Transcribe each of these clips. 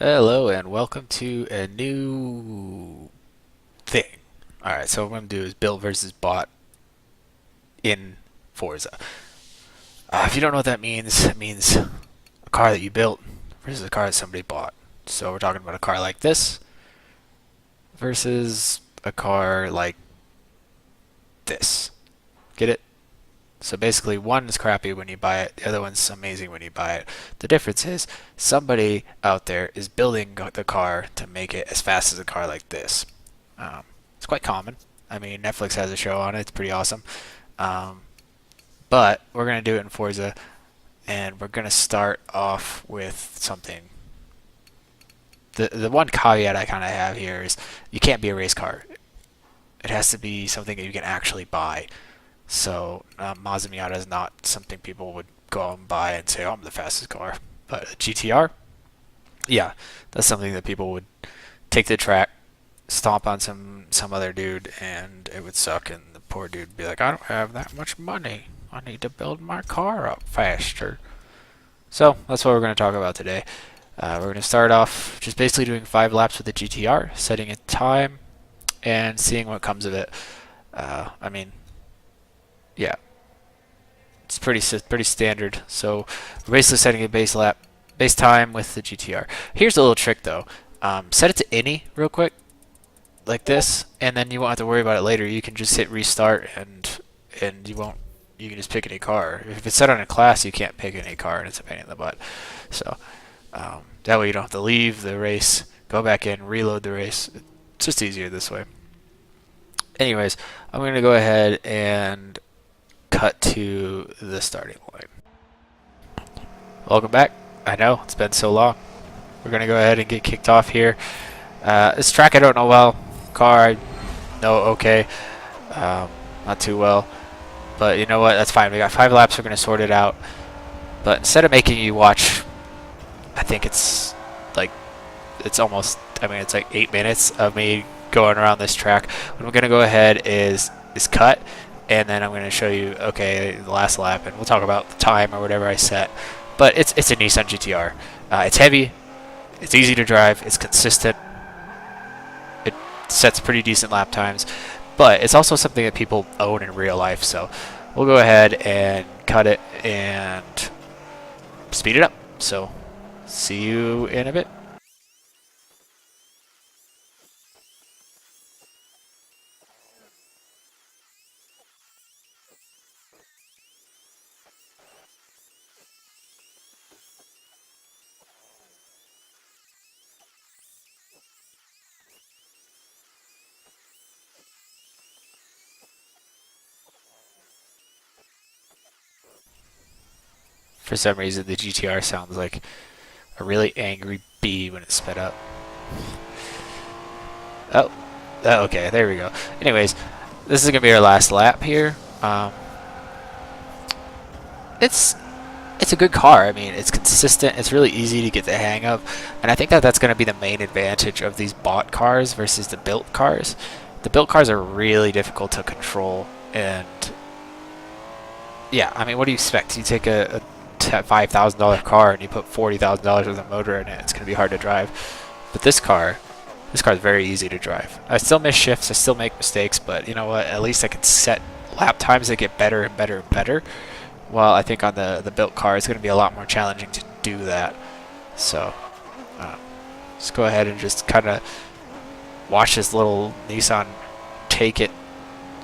Hello and welcome to a new thing. Alright, so what I'm going to do is build versus bought in Forza. If you don't know what that means, it means a car that you built versus a car that somebody bought. So we're talking about a car like this versus a car like this. Get it? So basically, one is crappy when you buy it, the other one's amazing when you buy it. The difference is somebody out there is building the car to make it as fast as a car like this. It's quite common. I mean, Netflix has a show on it. It's pretty awesome. Um, but we're going to do it in Forza, and we're going to start off with something. The one caveat I kind of have here is you can't be a race car. It has to be something that you can actually buy. So Mazda Miata is not something people would go out and buy and say, "Oh, I'm the fastest car." But a GTR, yeah, that's something that people would take to the track, stomp on some other dude, and it would suck. And the poor dude would be like, "I don't have that much money. I need to build my car up faster." So that's what we're going to talk about today. We're going to start off just basically doing 5 laps with the GTR, setting a time, and seeing what comes of it. I mean, yeah, it's pretty standard. So we're basically setting a base time with the GTR. Here's a little trick though. Set it to any real quick, like this, and then you won't have to worry about it later. You can just hit restart and you won't. You can just pick any car. If it's set on a class, you can't pick any car, and it's a pain in the butt. So that way you don't have to leave the race, go back in, reload the race. It's just easier this way. Anyways, I'm gonna go ahead and cut to the starting line. Welcome back. I know it's been so long. We're gonna go ahead and get kicked off here. This track I don't know well. Car I know okay, not too well. But you know what? That's fine. We got 5 laps. We're gonna sort it out. But instead of making you watch, I think it's almost. I mean, it's like 8 minutes of me going around this track. What I'm gonna go ahead is cut, and then I'm gonna show you the last lap, and we'll talk about the time or whatever I set. But it's a Nissan GTR. It's heavy. It's easy to drive. It's consistent. It sets pretty decent lap times, but it's also something that people own in real life. So we'll go ahead and cut it and speed it up. So see you in a bit. For some reason, the GTR sounds like a really angry bee when it's sped up. Oh, okay, there we go. Anyways, this is gonna be our last lap here. It's it's a good car. I mean, it's consistent. It's really easy to get the hang of, and I think that that's going to be the main advantage of these bought cars versus the built cars. The built cars are really difficult to control, and yeah, I mean, what do you expect? You take a $5,000 car and you put $40,000 worth of motor in it. It's going to be hard to drive. But this car is very easy to drive. I still miss shifts. I still make mistakes, but you know what? At least I can set lap times that get better and better and better. Well, I think on the built car, it's going to be a lot more challenging to do that. So, let's go ahead and just kind of watch this little Nissan take it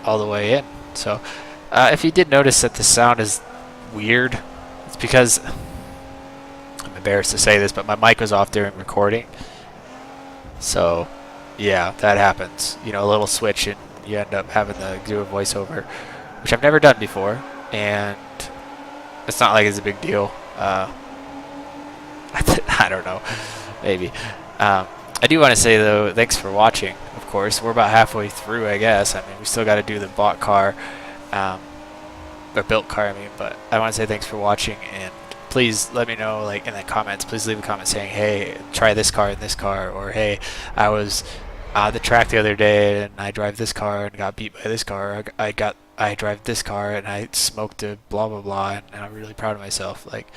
all the way in. So, if you did notice that the sound is weird, it's because I'm embarrassed to say this, but my mic was off during recording. So, yeah, that happens. You know, a little switch, and you end up having to do a voiceover, which I've never done before, and it's not like it's a big deal. I don't know, maybe. I do want to say though, thanks for watching. Of course, we're about halfway through, I guess. I mean, we still got to do the bought car, or built car. I mean, but I want to say thanks for watching, and please let me know, like in the comments. Please leave a comment saying, "Hey, try this car and this car," or "Hey, I was the track the other day and I drive this car and got beat by this car. I drive this car and I smoked a blah blah blah, and I'm really proud of myself." Like,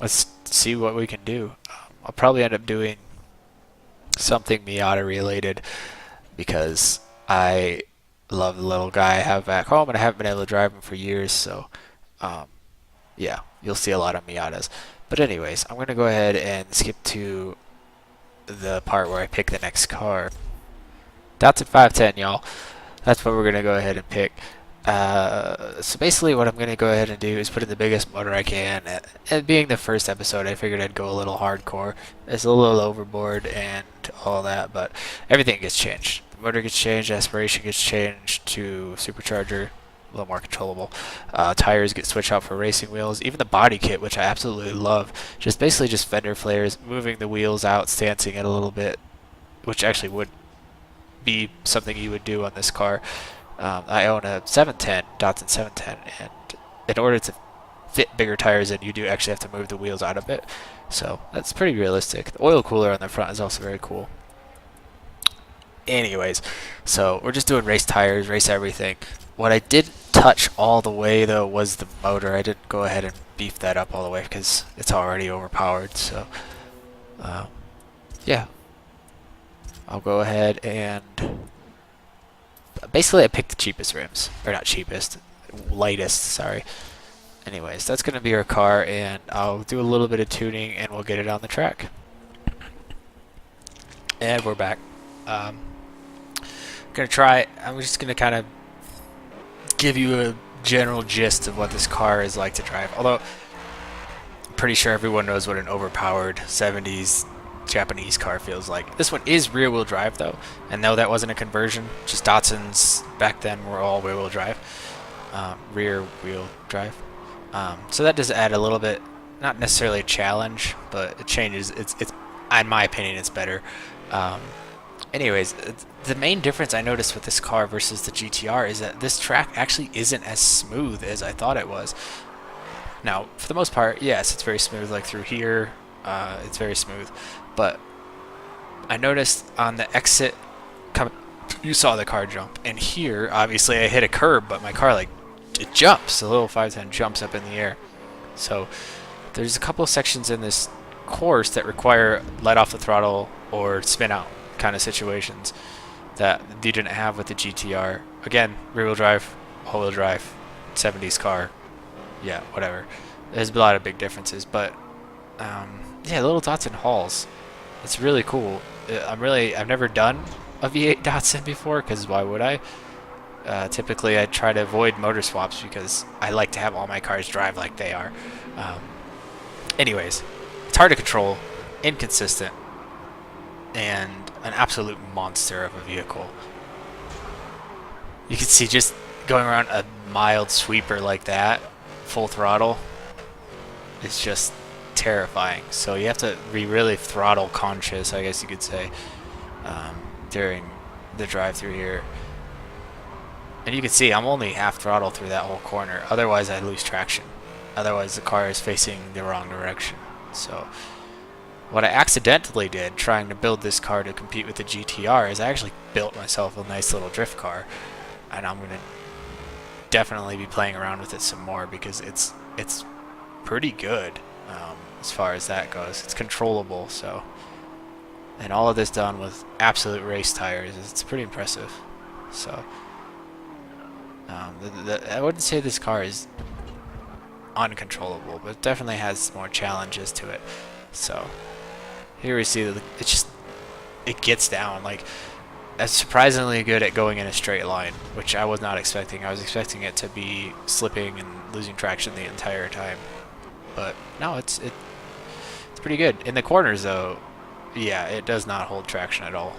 let's see what we can do. I'll probably end up doing something Miata related because I love the little guy I have back home, and I haven't been able to drive him for years. So, um, yeah, you'll see a lot of Miatas. But anyways, I'm gonna go ahead and skip to the part where I pick the next car. Datsun 510, y'all. That's what we're gonna go ahead and pick. So basically what I'm going to go ahead and do is put in the biggest motor I can. And being the first episode, I figured I'd go a little hardcore. It's a little overboard and all that, but everything gets changed. The motor gets changed, aspiration gets changed to supercharger, a little more controllable. Tires get switched out for racing wheels. Even the body kit, which I absolutely love, just basically just fender flares, moving the wheels out, stancing it a little bit, which actually would be something you would do on this car. I own a 710, Datsun 710, and in order to fit bigger tires in, you do actually have to move the wheels out a bit. So that's pretty realistic. The oil cooler on the front is also very cool. Anyways, so we're just doing race tires, race everything. What I did touch all the way, though, was the motor. I didn't go ahead and beef that up all the way because it's already overpowered. So, yeah. I'll go ahead and... basically I picked the cheapest rims, or not cheapest, lightest, sorry. Anyways, that's going to be our car, and I'll do a little bit of tuning and we'll get it on the track. And we're back. I'm just going to kind of give you a general gist of what this car is like to drive, although I'm pretty sure everyone knows what an overpowered 70s Japanese car feels like. This one is rear wheel drive though, and no, that wasn't a conversion. Just Datsuns back then were all rear wheel drive. So that does add a little bit, not necessarily a challenge, but it changes. It's in my opinion, it's better. Anyways, the main difference I noticed with this car versus the GTR is that this track actually isn't as smooth as I thought it was. Now, for the most part, yes, it's very smooth. Like through here, it's very smooth. But I noticed on the exit, you saw the car jump, and here, obviously, I hit a curb, but my car, like, it jumps. The little 510 jumps up in the air. So there's a couple of sections in this course that require let off the throttle or spin out kind of situations that you didn't have with the GTR. Again, rear-wheel drive, all-wheel drive, 70s car, yeah, whatever. There's a lot of big differences, but yeah, little Datsun hauls. It's really cool. I've never done a V8 Datsun before, because why would I? Typically, I try to avoid motor swaps because I like to have all my cars drive like they are. Anyways, it's hard to control, inconsistent, and an absolute monster of a vehicle. You can see just going around a mild sweeper like that, full throttle, it's just terrifying. So you have to be really throttle conscious, I guess you could say, during the drive through here. And you can see I'm only half throttle through that whole corner, otherwise I lose traction. Otherwise the car is facing the wrong direction. So what I accidentally did trying to build this car to compete with the GTR is I actually built myself a nice little drift car, and I'm going to definitely be playing around with it some more because it's pretty good as far as that goes. It's controllable, so, and all of this done with absolute race tires. It's pretty impressive. So I wouldn't say this car is uncontrollable, but it definitely has more challenges to it. So here we see that it gets down. Like, it's surprisingly good at going in a straight line, which I was not expecting. I was expecting it to be slipping and losing traction the entire time, but no, it's pretty good. In the corners though, yeah, it does not hold traction at all.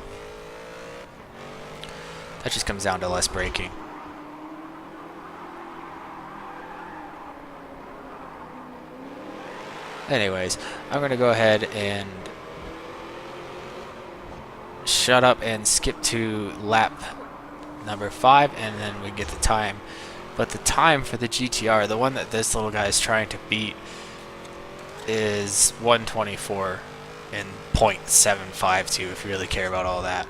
That just comes down to less braking. Anyways, I'm going to go ahead and shut up and skip to lap number 5, and then we get the time. But the time for the GTR, the one that this little guy is trying to beat, is 124 and .752 if you really care about all that.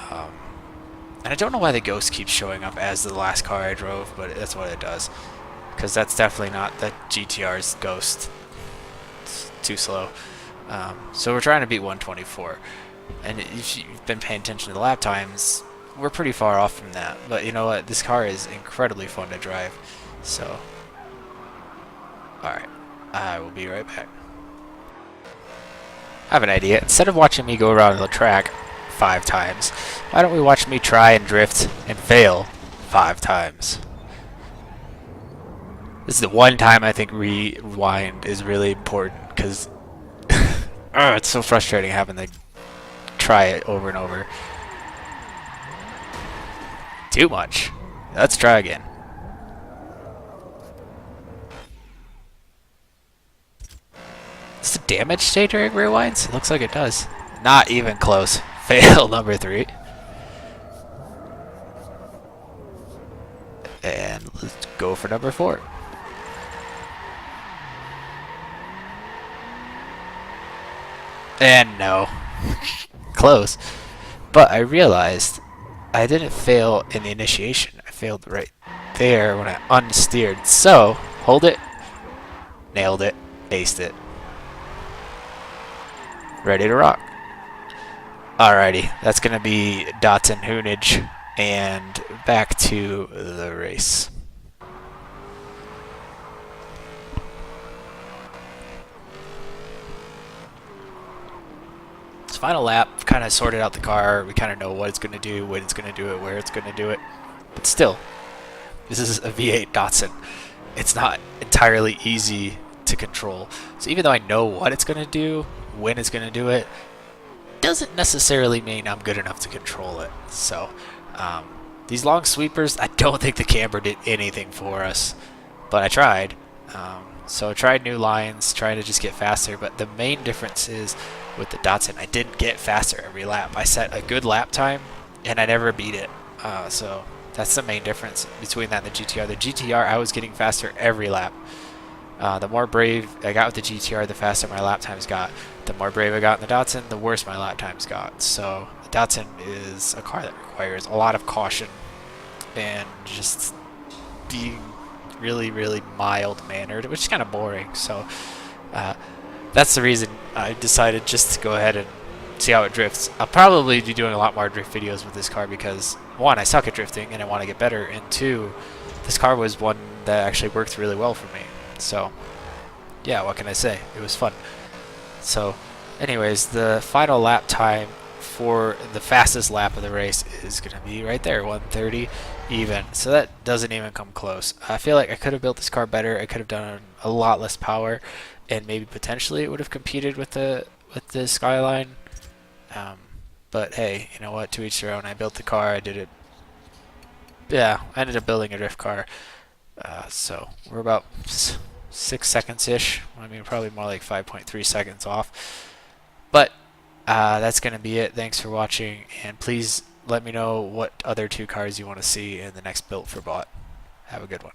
And I don't know why the Ghost keeps showing up as the last car I drove, but that's what it does. Because that's definitely not the GTR's Ghost. It's too slow. So we're trying to beat 124. And if you've been paying attention to the lap times, we're pretty far off from that. But you know what? This car is incredibly fun to drive. So, alright. I will be right back. I have an idea. Instead of watching me go around the track 5 times, why don't we watch me try and drift and fail 5 times? This is the one time I think rewind is really important, because it's so frustrating having to try it over and over. Too much. Let's try again. Does the damage stay during rewinds? It looks like it does. Not even close. Fail number 3. And let's go for number 4. And no. Close. But I realized I didn't fail in the initiation. I failed right there when I unsteered. So, hold it. Nailed it. Aced it. Ready to rock. Alrighty, that's going to be Datsun Hoonage, and back to the race. It's final lap, kind of sorted out the car. We kind of know what it's going to do, when it's going to do it, where it's going to do it. But still, this is a V8 Datsun. It's not entirely easy to control. So even though I know what it's going to do, when it's going to do it, doesn't necessarily mean I'm good enough to control it. So these long sweepers, I don't think the camber did anything for us, but I tried. So I tried new lines, trying to just get faster, but the main difference is with the Datsun, I didn't get faster every lap. I set a good lap time, and I never beat it. So that's the main difference between that and the GTR. The GTR, I was getting faster every lap. The more brave I got with the GTR, the faster my lap times got. The more brave I got in the Datsun, the worse my lap times got. So the Datsun is a car that requires a lot of caution and just being really, really mild-mannered, which is kind of boring. So that's the reason I decided just to go ahead and see how it drifts. I'll probably be doing a lot more drift videos with this car because, 1, I suck at drifting and I want to get better, and 2, this car was one that actually worked really well for me. So, yeah, what can I say? It was fun. So, anyways, the final lap time for the fastest lap of the race is going to be right there, 1:30 even. So that doesn't even come close. I feel like I could have built this car better. I could have done a lot less power, and maybe potentially it would have competed with the Skyline. But hey, you know what? To each their own. I built the car. I did it. Yeah, I ended up building a drift car. So we're about 6 seconds-ish. I mean, probably more like 5.3 seconds off. But that's going to be it. Thanks for watching, and please let me know what other 2 cars you want to see in the next Built for Bot. Have a good one.